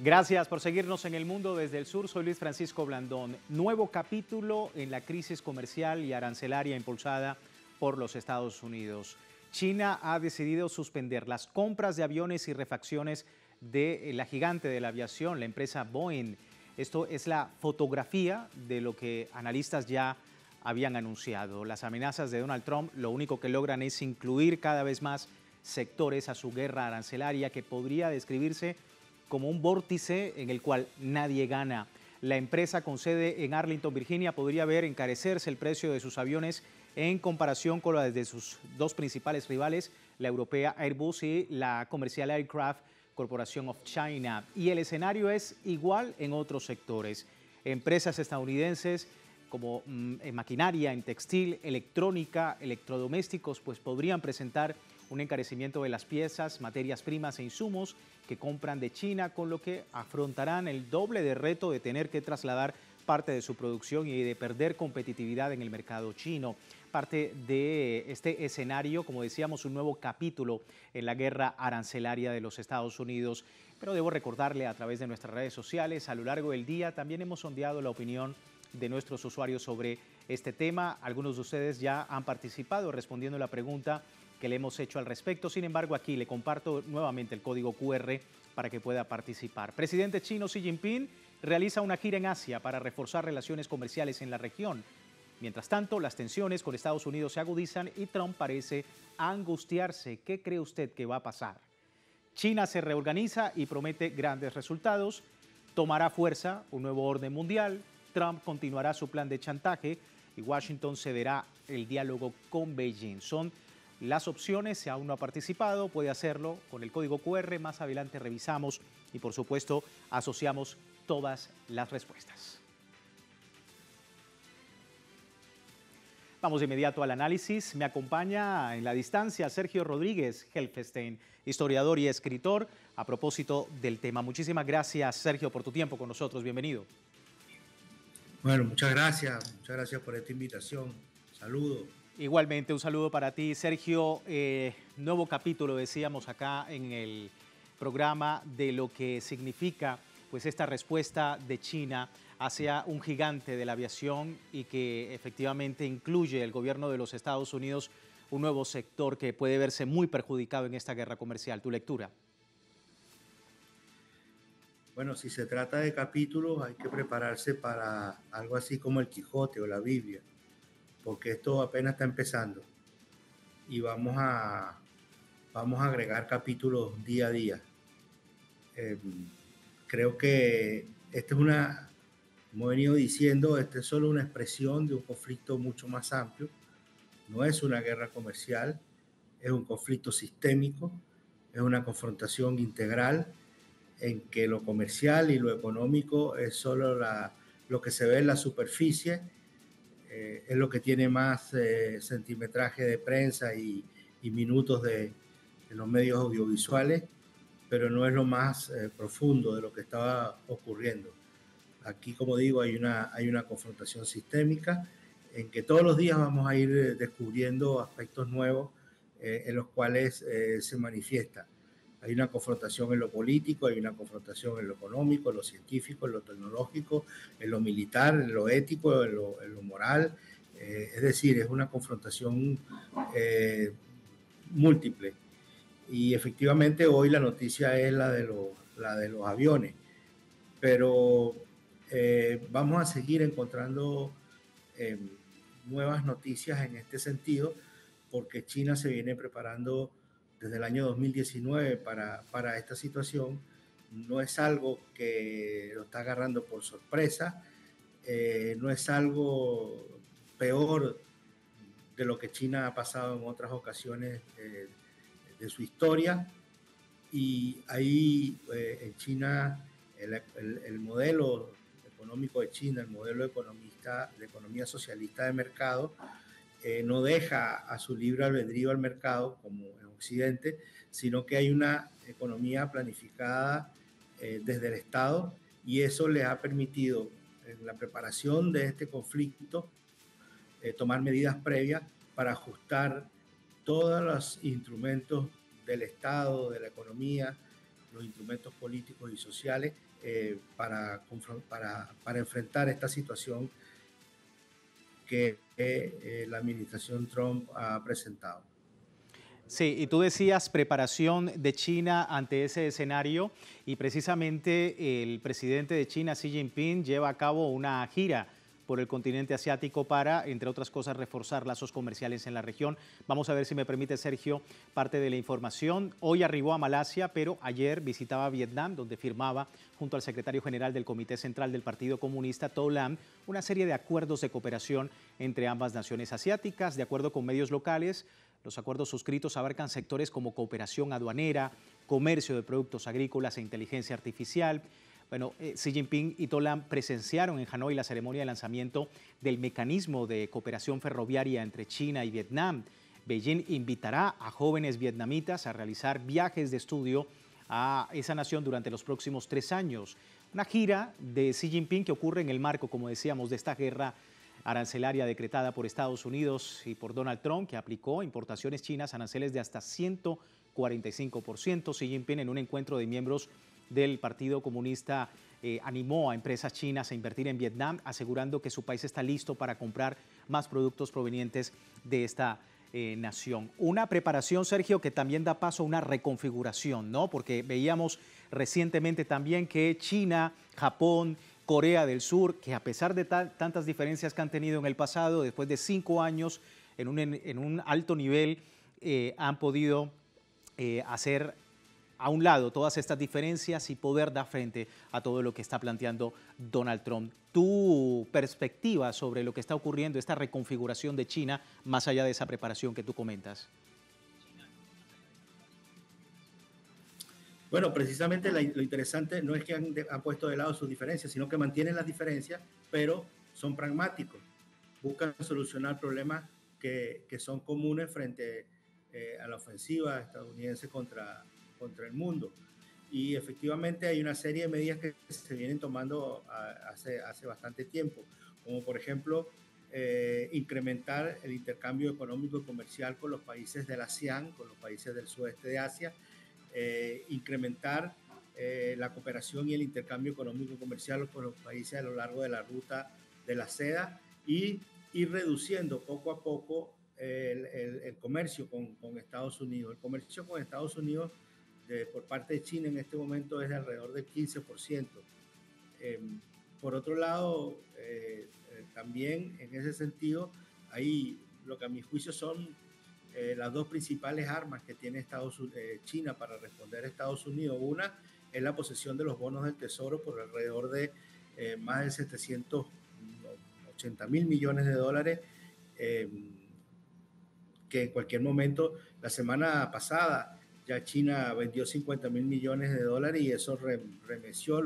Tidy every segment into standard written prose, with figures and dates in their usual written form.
Gracias por seguirnos en El Mundo desde el Sur. Soy Luis Francisco Blandón. Nuevo capítulo en la crisis comercial y arancelaria impulsada por los Estados Unidos. China ha decidido suspender las compras de aviones y refacciones de la gigante de la aviación, la empresa Boeing. Esto es la fotografía de lo que analistas ya habían anunciado. Las amenazas de Donald Trump lo único que logran es incluir cada vez más sectores a su guerra arancelaria que podría describirse como un vórtice en el cual nadie gana. La empresa con sede en Arlington, Virginia, podría ver encarecerse el precio de sus aviones en comparación con la de sus dos principales rivales, la europea Airbus y la comercial Aircraft Corporation of China. Y el escenario es igual en otros sectores. Empresas estadounidenses como en maquinaria, en textil, electrónica, electrodomésticos, pues podrían presentar un encarecimiento de las piezas, materias primas e insumos que compran de China, con lo que afrontarán el doble de reto de tener que trasladar parte de su producción y de perder competitividad en el mercado chino. Parte de este escenario, como decíamos, un nuevo capítulo en la guerra arancelaria de los Estados Unidos. Pero debo recordarle a través de nuestras redes sociales, a lo largo del día, también hemos sondeado la opinión de nuestros usuarios sobre este tema. Algunos de ustedes ya han participado respondiendo la pregunta que le hemos hecho al respecto. Sin embargo, aquí le comparto nuevamente el código QR para que pueda participar. Presidente chino Xi Jinping realiza una gira en Asia para reforzar relaciones comerciales en la región. Mientras tanto, las tensiones con Estados Unidos se agudizan y Trump parece angustiarse. ¿Qué cree usted que va a pasar? China se reorganiza y promete grandes resultados. Tomará fuerza un nuevo orden mundial. Trump continuará su plan de chantaje y Washington cederá el diálogo con Beijing. Son las opciones. Si aún no ha participado, puede hacerlo con el código QR. Más adelante revisamos y, por supuesto, asociamos todas las respuestas. Vamos de inmediato al análisis. Me acompaña en la distancia Sergio Rodríguez Helfestein, historiador y escritor, a propósito del tema. Muchísimas gracias, Sergio, por tu tiempo con nosotros. Bienvenido. Bueno, muchas gracias por esta invitación. Saludos. Igualmente, un saludo para ti, Sergio. Nuevo capítulo, decíamos acá en el programa, de lo que significa pues esta respuesta de China hacia un gigante de la aviación y que efectivamente incluye el gobierno de los Estados Unidos, un nuevo sector que puede verse muy perjudicado en esta guerra comercial. ¿Tu lectura? Bueno, si se trata de capítulos, hay que prepararse para algo así como el Quijote o la Biblia, porque esto apenas está empezando y vamos a agregar capítulos día a día. Creo que esta es como he venido diciendo, esta es solo una expresión de un conflicto mucho más amplio. No es una guerra comercial, es un conflicto sistémico, es una confrontación integral en que lo comercial y lo económico es solo lo que se ve en la superficie, es lo que tiene más centimetraje de prensa y minutos de los medios audiovisuales, pero no es lo más profundo de lo que estaba ocurriendo. Aquí, como digo, hay una confrontación sistémica en que todos los días vamos a ir descubriendo aspectos nuevos en los cuales se manifiesta. Hay una confrontación en lo político, hay una confrontación en lo económico, en lo científico, en lo tecnológico, en lo militar, en lo ético, en lo moral. Es decir, es una confrontación múltiple. Y efectivamente hoy la noticia es la de los aviones. Pero vamos a seguir encontrando nuevas noticias en este sentido, porque China se viene preparando desde el año 2019 para esta situación. No es algo que lo está agarrando por sorpresa, no es algo peor de lo que China ha pasado en otras ocasiones de su historia. Y ahí en China el modelo económico de China, el modelo de economía socialista de mercado, no deja a su libre albedrío al mercado como en Occidente, sino que hay una economía planificada desde el Estado, y eso les ha permitido en la preparación de este conflicto tomar medidas previas para ajustar todos los instrumentos del Estado, de la economía, los instrumentos políticos y sociales para enfrentar esta situación que la administración Trump ha presentado. Sí, y tú decías preparación de China ante ese escenario y precisamente el presidente de China, Xi Jinping, lleva a cabo una gira por el continente asiático para, entre otras cosas, reforzar lazos comerciales en la región. Vamos a ver si me permite, Sergio, parte de la información. Hoy arribó a Malasia, pero ayer visitaba Vietnam, donde firmaba, junto al secretario general del Comité Central del Partido Comunista, To Lam, una serie de acuerdos de cooperación entre ambas naciones asiáticas. De acuerdo con medios locales, los acuerdos suscritos abarcan sectores como cooperación aduanera, comercio de productos agrícolas e inteligencia artificial. Bueno, Xi Jinping y To Lam presenciaron en Hanoi la ceremonia de lanzamiento del mecanismo de cooperación ferroviaria entre China y Vietnam. Beijing invitará a jóvenes vietnamitas a realizar viajes de estudio a esa nación durante los próximos 3 años. Una gira de Xi Jinping que ocurre en el marco, como decíamos, de esta guerra arancelaria decretada por Estados Unidos y por Donald Trump, que aplicó importaciones chinas aranceles de hasta 145%. Xi Jinping, en un encuentro de miembros del Partido Comunista, animó a empresas chinas a invertir en Vietnam, asegurando que su país está listo para comprar más productos provenientes de esta nación. Una preparación, Sergio, que también da paso a una reconfiguración, ¿no? Porque veíamos recientemente también que China, Japón, Corea del Sur, que a pesar de tantas diferencias que han tenido en el pasado, después de 5 años en un alto nivel, han podido hacer a un lado todas estas diferencias y poder dar frente a todo lo que está planteando Donald Trump. Tu perspectiva sobre lo que está ocurriendo, esta reconfiguración de China, más allá de esa preparación que tú comentas. Bueno, precisamente lo interesante no es que han puesto de lado sus diferencias, sino que mantienen las diferencias, pero son pragmáticos. Buscan solucionar problemas que son comunes frente a la ofensiva estadounidense contra el mundo. Y efectivamente hay una serie de medidas que se vienen tomando hace bastante tiempo, como por ejemplo incrementar el intercambio económico y comercial con los países de la ASEAN, con los países del sudeste de Asia, incrementar la cooperación y el intercambio económico y comercial con los países a lo largo de la ruta de la seda y ir reduciendo poco a poco el comercio con Estados Unidos. El comercio con Estados Unidos por parte de China en este momento es de alrededor del 15%. Por otro lado, también en ese sentido, hay lo que a mi juicio son las dos principales armas que tiene China para responder a Estados Unidos. Una es la posesión de los bonos del Tesoro por alrededor de más de 780 mil millones de dólares, que en cualquier momento, la semana pasada, ya China vendió 50 mil millones de dólares y eso remeció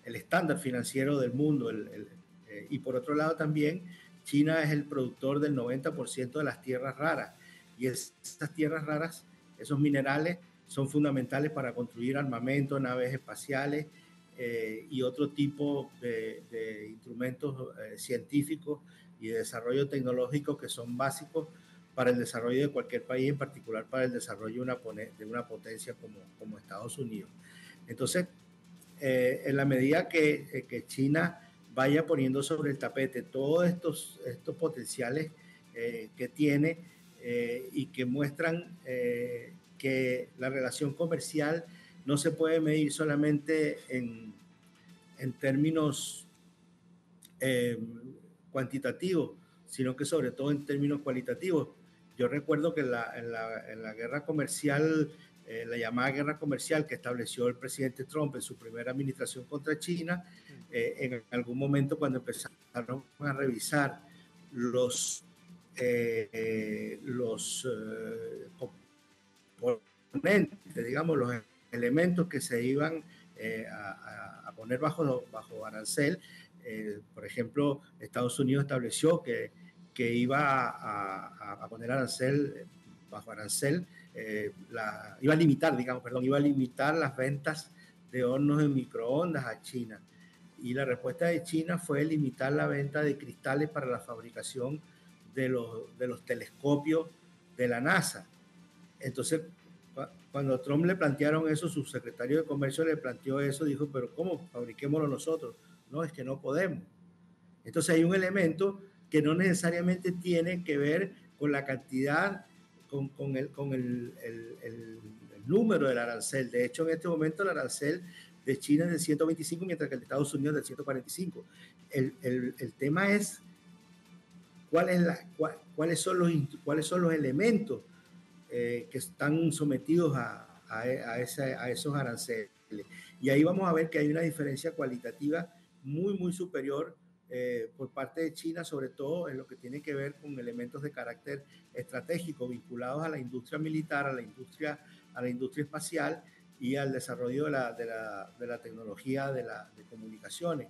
el estándar financiero del mundo. Y por otro lado también, China es el productor del 90% de las tierras raras. Y esas tierras raras, esos minerales, son fundamentales para construir armamento, naves espaciales y otro tipo de instrumentos científicos y de desarrollo tecnológico que son básicos para el desarrollo de cualquier país, en particular para el desarrollo de una potencia como Estados Unidos. Entonces, en la medida que China vaya poniendo sobre el tapete todos estos potenciales que tiene y que muestran que la relación comercial no se puede medir solamente en términos cuantitativos, sino que sobre todo en términos cualitativos. Yo recuerdo que en la guerra comercial, la llamada guerra comercial que estableció el presidente Trump en su primera administración contra China, en algún momento cuando empezaron a revisar los componentes, digamos, los elementos que se iban a poner bajo arancel, por ejemplo, Estados Unidos estableció que iba a poner arancel, bajo arancel, iba a limitar las ventas de hornos de microondas a China. Y la respuesta de China fue limitar la venta de cristales para la fabricación de los telescopios de la NASA. Entonces, cuando Trump le plantearon eso, su secretario de Comercio le planteó eso, dijo, pero ¿cómo? Fabriquémoslo nosotros. No, es que no podemos. Entonces hay un elemento que no necesariamente tiene que ver con la cantidad, con el número del arancel. De hecho, en este momento el arancel de China es de 125, mientras que el de Estados Unidos es de 145. El tema es cuáles son los elementos que están sometidos a esos aranceles. Y ahí vamos a ver que hay una diferencia cualitativa muy superior por parte de China, sobre todo en lo que tiene que ver con elementos de carácter estratégico vinculados a la industria militar, a la industria espacial y al desarrollo de la tecnología de comunicaciones,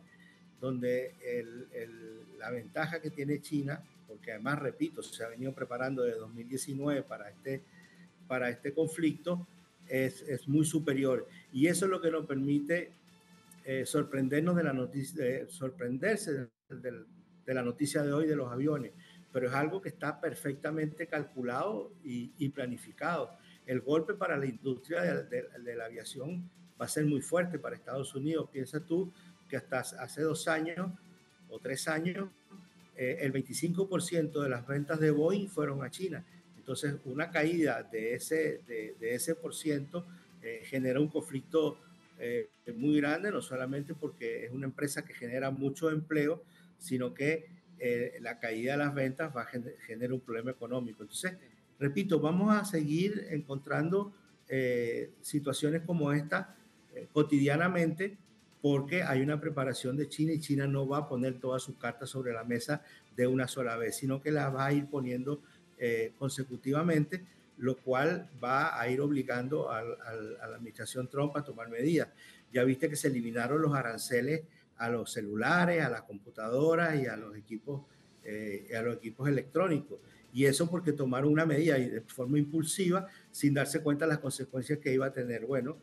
donde la ventaja que tiene China, porque además, repito, se ha venido preparando desde 2019 para este conflicto, es muy superior. Y eso es lo que nos permite sorprendernos de la noticia, sorprenderse de la noticia de hoy de los aviones, pero es algo que está perfectamente calculado y planificado. El golpe para la industria de la aviación va a ser muy fuerte para Estados Unidos. Piensa tú que hasta hace 2 años o 3 años, el 25% de las ventas de Boeing fueron a China. Entonces, una caída de ese por ciento genera un conflicto muy grande, no solamente porque es una empresa que genera mucho empleo, sino que la caída de las ventas genera un problema económico. Entonces, repito, vamos a seguir encontrando situaciones como esta cotidianamente, porque hay una preparación de China y China no va a poner todas sus cartas sobre la mesa de una sola vez, sino que las va a ir poniendo consecutivamente, lo cual va a ir obligando a la administración Trump a tomar medidas. Ya viste que se eliminaron los aranceles a los celulares, a las computadoras y a los equipos electrónicos. Y eso porque tomaron una medida de forma impulsiva sin darse cuenta de las consecuencias que iba a tener. Bueno,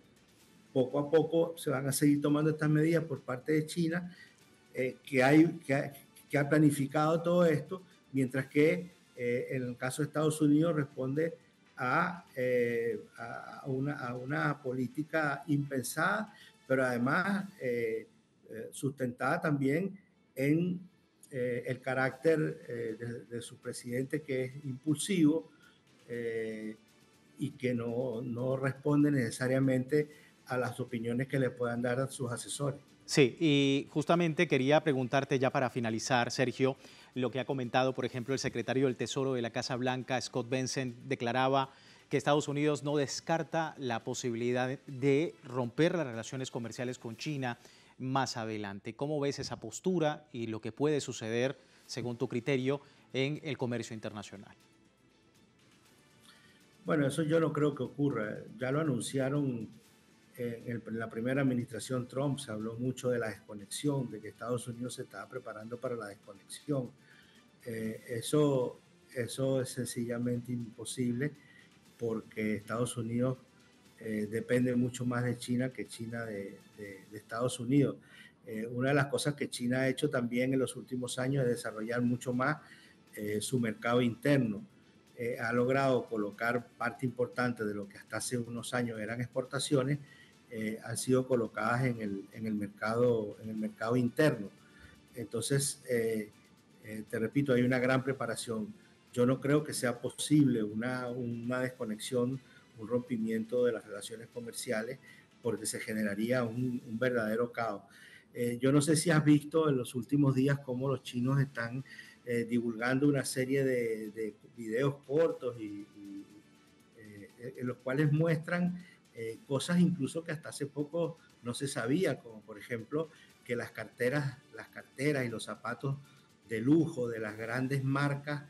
poco a poco se van a seguir tomando estas medidas por parte de China, que ha planificado todo esto, mientras que en el caso de Estados Unidos responde a una política impensada, pero además sustentada también en el carácter de su presidente, que es impulsivo y que no responde necesariamente a las opiniones que le puedan dar a sus asesores. Sí, y justamente quería preguntarte ya para finalizar, Sergio, lo que ha comentado, por ejemplo, el secretario del Tesoro de la Casa Blanca, Scott Bessent, declaraba que Estados Unidos no descarta la posibilidad de romper las relaciones comerciales con China más adelante. ¿Cómo ves esa postura y lo que puede suceder, según tu criterio, en el comercio internacional? Bueno, eso yo no creo que ocurra. Ya lo anunciaron en la primera administración Trump. Se habló mucho de la desconexión, de que Estados Unidos se estaba preparando para la desconexión. Eso es sencillamente imposible, porque Estados Unidos depende mucho más de China que China de Estados Unidos. Una de las cosas que China ha hecho también en los últimos años es desarrollar mucho más su mercado interno. Ha logrado colocar parte importante de lo que hasta hace unos años eran exportaciones, han sido colocadas en el mercado interno. Entonces, te repito, hay una gran preparación. Yo no creo que sea posible una desconexión, un rompimiento de las relaciones comerciales, porque se generaría un verdadero caos. Yo no sé si has visto en los últimos días cómo los chinos están divulgando una serie de videos cortos en los cuales muestran cosas incluso que hasta hace poco no se sabía, como por ejemplo que las carteras y los zapatos de lujo de las grandes marcas,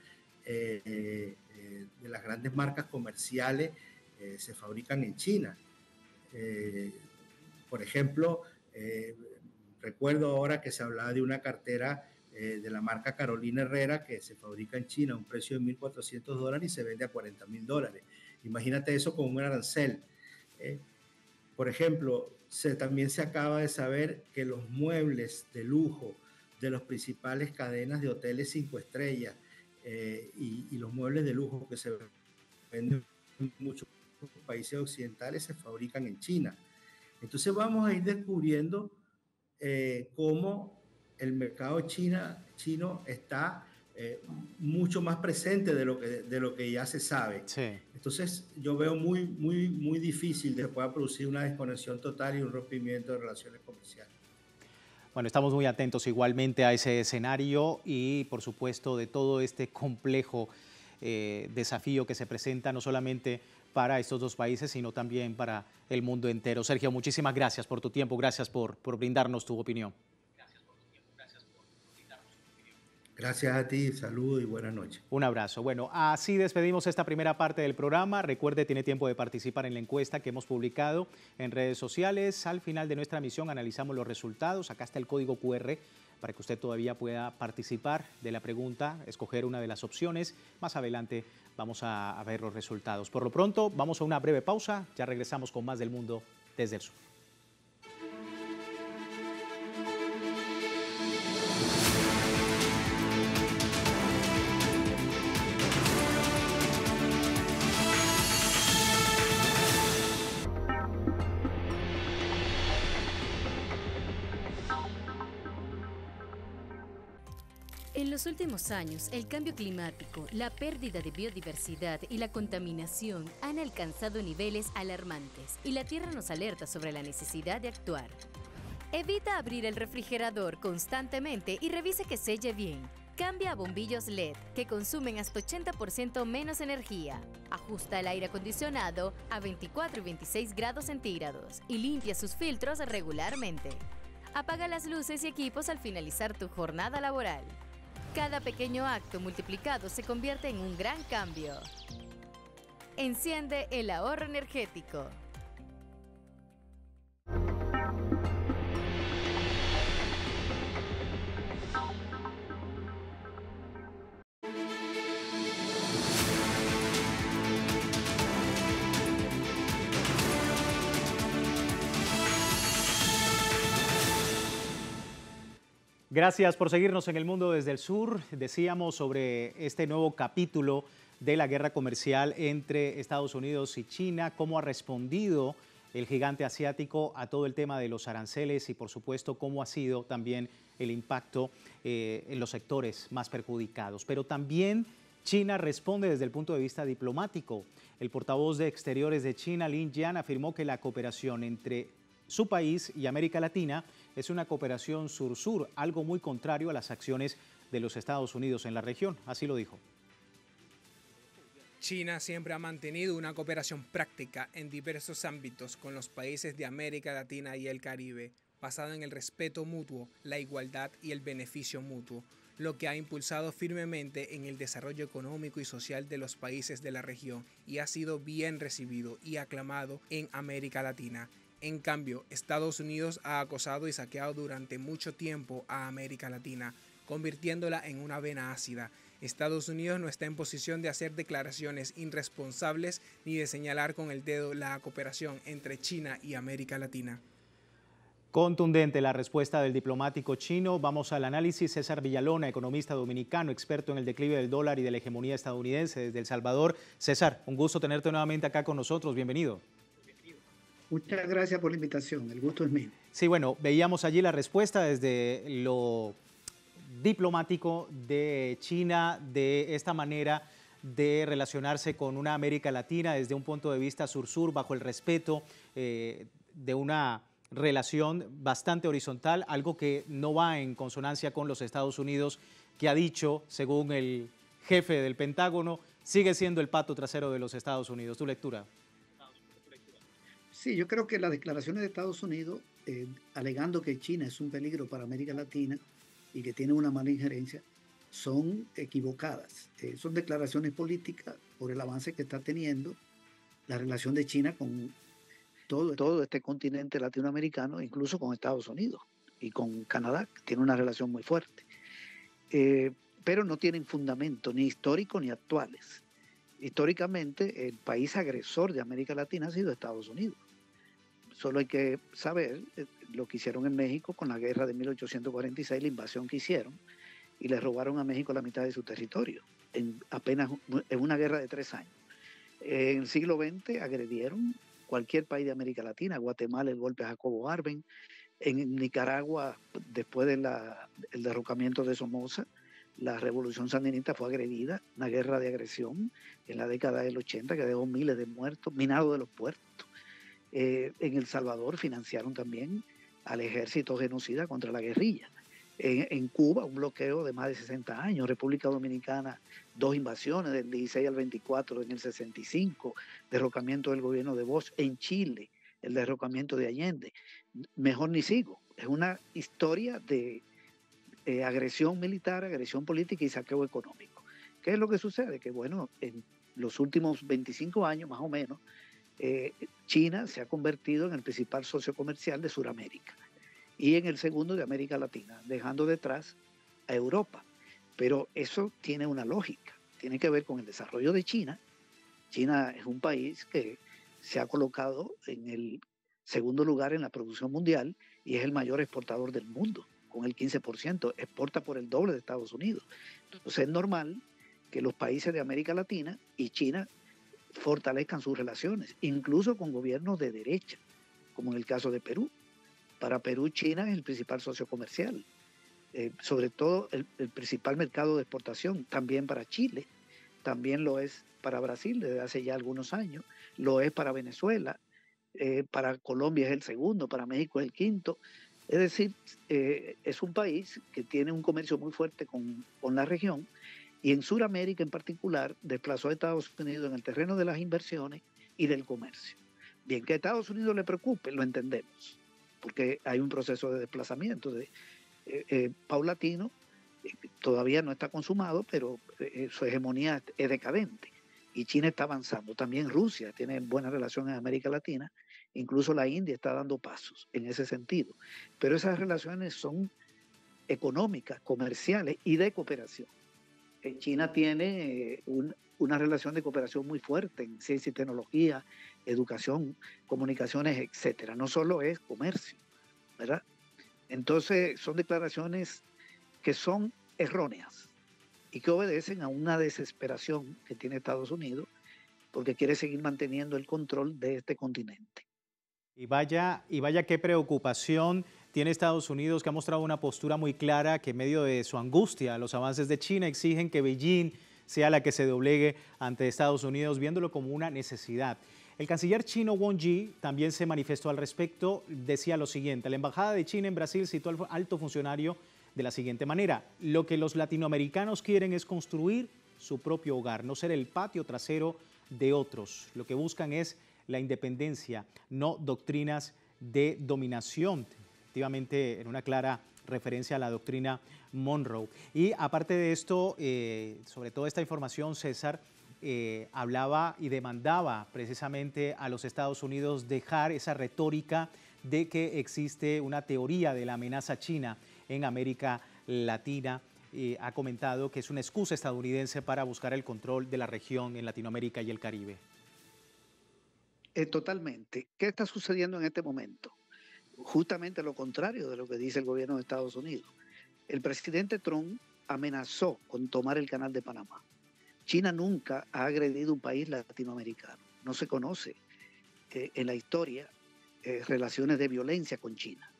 comerciales se fabrican en China. Por ejemplo, recuerdo ahora que se hablaba de una cartera de la marca Carolina Herrera que se fabrica en China a un precio de $1,400 y se vende a $40,000. Imagínate eso con un arancel. Por ejemplo, también se acaba de saber que los muebles de lujo de las principales cadenas de hoteles 5 estrellas y los muebles de lujo que se venden muchos países occidentales se fabrican en China. Entonces vamos a ir descubriendo cómo el mercado chino está mucho más presente de lo que ya se sabe. Sí. Entonces yo veo muy difícil que pueda producir una desconexión total y un rompimiento de relaciones comerciales. Bueno, estamos muy atentos igualmente a ese escenario y, por supuesto, de todo este complejo desafío que se presenta no solamente para estos dos países, sino también para el mundo entero. Sergio, muchísimas gracias por tu tiempo, gracias por brindarnos tu opinión. Gracias a ti, saludos y buenas noches. Un abrazo. Bueno, así despedimos esta primera parte del programa. Recuerde, tiene tiempo de participar en la encuesta que hemos publicado en redes sociales. Al final de nuestra emisión analizamos los resultados. Acá está el código QR para que usted todavía pueda participar de la pregunta, escoger una de las opciones. Más adelante vamos a ver los resultados. Por lo pronto, vamos a una breve pausa. Ya regresamos con más del mundo desde el sur. En los últimos años, el cambio climático, la pérdida de biodiversidad y la contaminación han alcanzado niveles alarmantes y la Tierra nos alerta sobre la necesidad de actuar. Evita abrir el refrigerador constantemente y revise que selle bien. Cambia a bombillos LED, que consumen hasta 80% menos energía. Ajusta el aire acondicionado a 24 y 26 grados centígrados y limpia sus filtros regularmente. Apaga las luces y equipos al finalizar tu jornada laboral. Cada pequeño acto multiplicado se convierte en un gran cambio. Enciende el ahorro energético. Gracias por seguirnos en El Mundo desde el Sur. Decíamos sobre este nuevo capítulo de la guerra comercial entre Estados Unidos y China, cómo ha respondido el gigante asiático a todo el tema de los aranceles y, por supuesto, cómo ha sido también el impacto en los sectores más perjudicados. Pero también China responde desde el punto de vista diplomático. El portavoz de Exteriores de China, Lin Jian, afirmó que la cooperación entre su país y América Latina es una cooperación sur-sur, algo muy contrario a las acciones de los Estados Unidos en la región. Así lo dijo. China siempre ha mantenido una cooperación práctica en diversos ámbitos con los países de América Latina y el Caribe, basada en el respeto mutuo, la igualdad y el beneficio mutuo, lo que ha impulsado firmemente en el desarrollo económico y social de los países de la región y ha sido bien recibido y aclamado en América Latina. En cambio, Estados Unidos ha acosado y saqueado durante mucho tiempo a América Latina, convirtiéndola en una vena ácida. Estados Unidos no está en posición de hacer declaraciones irresponsables ni de señalar con el dedo la cooperación entre China y América Latina. Contundente la respuesta del diplomático chino. Vamos al análisis. César Villalona, economista dominicano, experto en el declive del dólar y de la hegemonía estadounidense desde El Salvador. César, un gusto tenerte nuevamente acá con nosotros. Bienvenido. Muchas gracias por la invitación, el gusto es mío. Sí, bueno, veíamos allí la respuesta desde lo diplomático de China, de esta manera de relacionarse con una América Latina desde un punto de vista sur-sur, bajo el respeto de una relación bastante horizontal, algo que no va en consonancia con los Estados Unidos, que ha dicho, según el jefe del Pentágono, sigue siendo el pato trasero de los Estados Unidos. ¿Tu lectura? Sí, yo creo que las declaraciones de Estados Unidos, alegando que China es un peligro para América Latina y que tiene una mala injerencia, son equivocadas. Son declaraciones políticas por el avance que está teniendo la relación de China con todo este continente latinoamericano, incluso con Estados Unidos y con Canadá, que tiene una relación muy fuerte. Pero no tienen fundamento ni histórico ni actuales. Históricamente, el país agresor de América Latina ha sido Estados Unidos. Solo hay que saber lo que hicieron en México con la guerra de 1846, la invasión que hicieron, y le robaron a México la mitad de su territorio, en una guerra de 3 años. En el siglo XX agredieron cualquier país de América Latina, Guatemala el golpe a Jacobo Arben, en Nicaragua después del derrocamiento de Somoza, la revolución sandinista fue agredida, una guerra de agresión en la década del 80 que dejó miles de muertos, minado de los puertos. En El Salvador financiaron también al ejército genocida contra la guerrilla. En Cuba, un bloqueo de más de 60 años. República Dominicana, 2 invasiones del 16 al 24 en el 65, derrocamiento del gobierno de Bosch. En Chile, el derrocamiento de Allende. Mejor ni sigo. Es una historia de agresión militar, agresión política y saqueo económico. ¿Qué es lo que sucede? Que bueno, en los últimos 25 años más o menos, China se ha convertido en el principal socio comercial de Sudamérica y en el segundo de América Latina, dejando detrás a Europa. Pero eso tiene una lógica, tiene que ver con el desarrollo de China. China es un país que se ha colocado en el segundo lugar en la producción mundial y es el mayor exportador del mundo, con el 15%, exporta por el doble de Estados Unidos. Entonces es normal que los países de América Latina y China fortalezcan sus relaciones, incluso con gobiernos de derecha, como en el caso de Perú. Para Perú, China es el principal socio comercial, sobre todo el principal mercado de exportación, también para Chile, también lo es para Brasil desde hace ya algunos años, lo es para Venezuela, para Colombia es el segundo, para México es el quinto. Es decir, es un país que tiene un comercio muy fuerte con la región y en Sudamérica en particular desplazó a Estados Unidos en el terreno de las inversiones y del comercio. Bien, que a Estados Unidos le preocupe, lo entendemos, porque hay un proceso de desplazamiento paulatino, todavía no está consumado, pero su hegemonía es decadente y China está avanzando. También Rusia tiene buenas relaciones en América Latina, incluso la India está dando pasos en ese sentido. Pero esas relaciones son económicas, comerciales y de cooperación. China tiene una relación de cooperación muy fuerte en ciencia y tecnología, educación, comunicaciones, etcétera. No solo es comercio, ¿verdad? Entonces son declaraciones que son erróneas y que obedecen a una desesperación que tiene Estados Unidos porque quiere seguir manteniendo el control de este continente. Y vaya qué preocupación tiene Estados Unidos, que ha mostrado una postura muy clara que en medio de su angustia, los avances de China exigen que Beijing sea la que se doblegue ante Estados Unidos, viéndolo como una necesidad. El canciller chino Wang Yi también se manifestó al respecto, decía lo siguiente: la embajada de China en Brasil citó al alto funcionario de la siguiente manera: lo que los latinoamericanos quieren es construir su propio hogar, no ser el patio trasero de otros. Lo que buscan es la independencia, no doctrinas de dominación. Efectivamente, en una clara referencia a la doctrina Monroe. Y aparte de esto, sobre toda esta información, César hablaba y demandaba precisamente a los Estados Unidos dejar esa retórica de que existe una teoría de la amenaza china en América Latina. Ha comentado que es una excusa estadounidense para buscar el control de la región en Latinoamérica y el Caribe. Totalmente. ¿Qué está sucediendo en este momento? Justamente lo contrario de lo que dice el gobierno de Estados Unidos. El presidente Trump amenazó con tomar el canal de Panamá. China nunca ha agredido un país latinoamericano. No se conoce en la historia relaciones de violencia con China,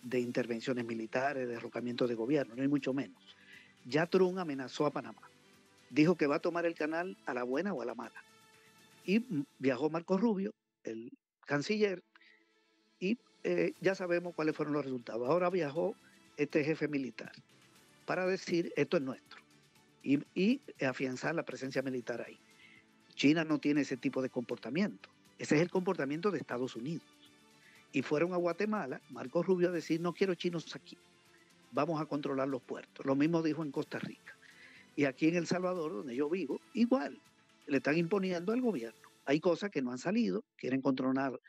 de intervenciones militares, de derrocamiento de gobierno, no hay mucho menos. Ya Trump amenazó a Panamá. Dijo que va a tomar el canal a la buena o a la mala. Y viajó Marco Rubio, el canciller, y ya sabemos cuáles fueron los resultados. Ahora viajó este jefe militar para decir esto es nuestro y afianzar la presencia militar ahí. China no tiene ese tipo de comportamiento. Ese es el comportamiento de Estados Unidos. Y fueron a Guatemala, Marco Rubio, a decir no quiero chinos aquí, vamos a controlar los puertos. Lo mismo dijo en Costa Rica. Y aquí en El Salvador, donde yo vivo, igual, le están imponiendo al gobierno. Hay cosas que no han salido, quieren controlar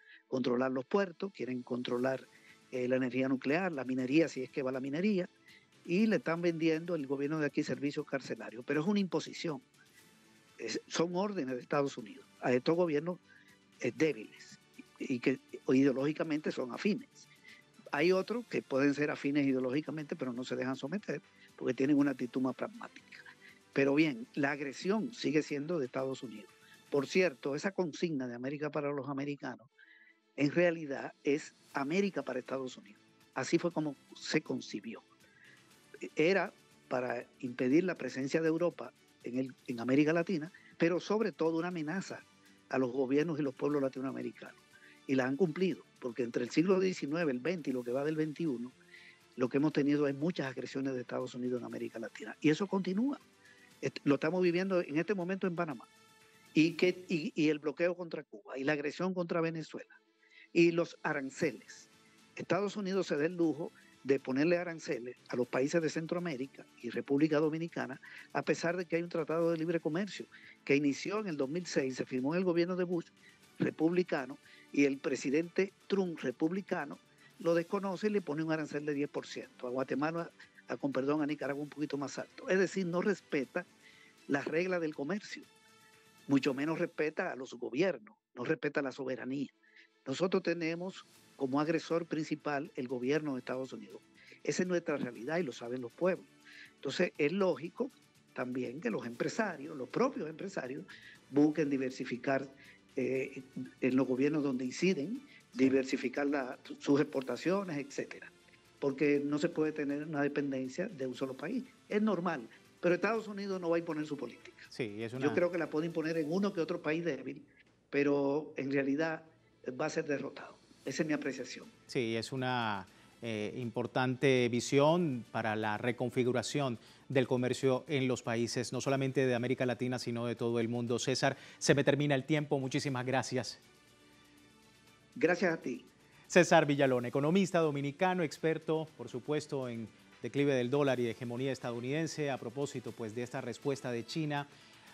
los puertos, quieren controlar la energía nuclear, la minería, si es que va la minería, y le están vendiendo el gobierno de aquí servicios carcelarios. Pero es una imposición. Son órdenes de Estados Unidos a estos gobiernos débiles y que ideológicamente son afines. Hay otros que pueden ser afines ideológicamente, pero no se dejan someter porque tienen una actitud más pragmática. Pero bien, la agresión sigue siendo de Estados Unidos. Por cierto, esa consigna de América para los americanos, en realidad es América para Estados Unidos. Así fue como se concibió. Era para impedir la presencia de Europa en América Latina, pero sobre todo una amenaza a los gobiernos y los pueblos latinoamericanos. Y la han cumplido, porque entre el siglo XIX, el XX y lo que va del XXI, lo que hemos tenido es muchas agresiones de Estados Unidos en América Latina. Y eso continúa. Lo estamos viviendo en este momento en Panamá. Y el bloqueo contra Cuba, y la agresión contra Venezuela, y los aranceles. Estados Unidos se da el lujo de ponerle aranceles a los países de Centroamérica y República Dominicana, a pesar de que hay un tratado de libre comercio que inició en el 2006, se firmó en el gobierno de Bush, republicano, y el presidente Trump, republicano, lo desconoce y le pone un arancel de 10%. A Guatemala, a Nicaragua un poquito más alto. Es decir, no respeta las reglas del comercio, mucho menos respeta a los gobiernos, no respeta la soberanía. Nosotros tenemos como agresor principal el gobierno de Estados Unidos. Esa es nuestra realidad y lo saben los pueblos. Entonces es lógico también que los empresarios, los propios empresarios, busquen diversificar en los gobiernos donde inciden, diversificar sus exportaciones, etcétera. Porque no se puede tener una dependencia de un solo país. Es normal, pero Estados Unidos no va a imponer su política. Sí, Yo creo que la puede imponer en uno que otro país débil, pero en realidad va a ser derrotado. Esa es mi apreciación. Sí, es una importante visión para la reconfiguración del comercio en los países, no solamente de América Latina, sino de todo el mundo. César, se me termina el tiempo. Muchísimas gracias. Gracias a ti. César Villalón, economista dominicano, experto, por supuesto, en declive del dólar y de hegemonía estadounidense, a propósito pues, de esta respuesta de China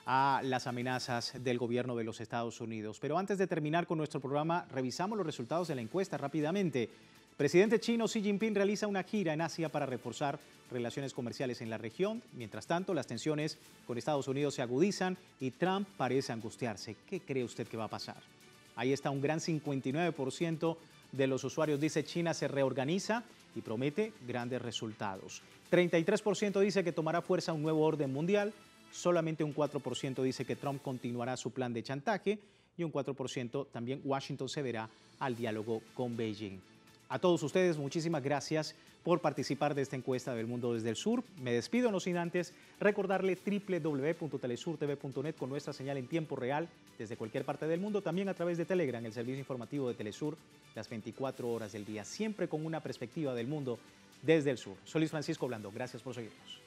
a las amenazas del gobierno de los Estados Unidos. Pero antes de terminar con nuestro programa, revisamos los resultados de la encuesta rápidamente. Presidente chino Xi Jinping realiza una gira en Asia para reforzar relaciones comerciales en la región. Mientras tanto, las tensiones con Estados Unidos se agudizan y Trump parece angustiarse. ¿Qué cree usted que va a pasar? Ahí está, un gran 59% de los usuarios dice China se reorganiza y promete grandes resultados. 33% dice que tomará fuerza un nuevo orden mundial. Solamente un 4% dice que Trump continuará su plan de chantaje y un 4% también Washington cederá al diálogo con Beijing. A todos ustedes, muchísimas gracias por participar de esta encuesta del mundo desde el sur. Me despido, no sin antes recordarle www.telesurtv.net con nuestra señal en tiempo real desde cualquier parte del mundo, también a través de Telegram, el servicio informativo de Telesur, las 24 horas del día, siempre con una perspectiva del mundo desde el sur. Soy Luis Francisco Blando, gracias por seguirnos.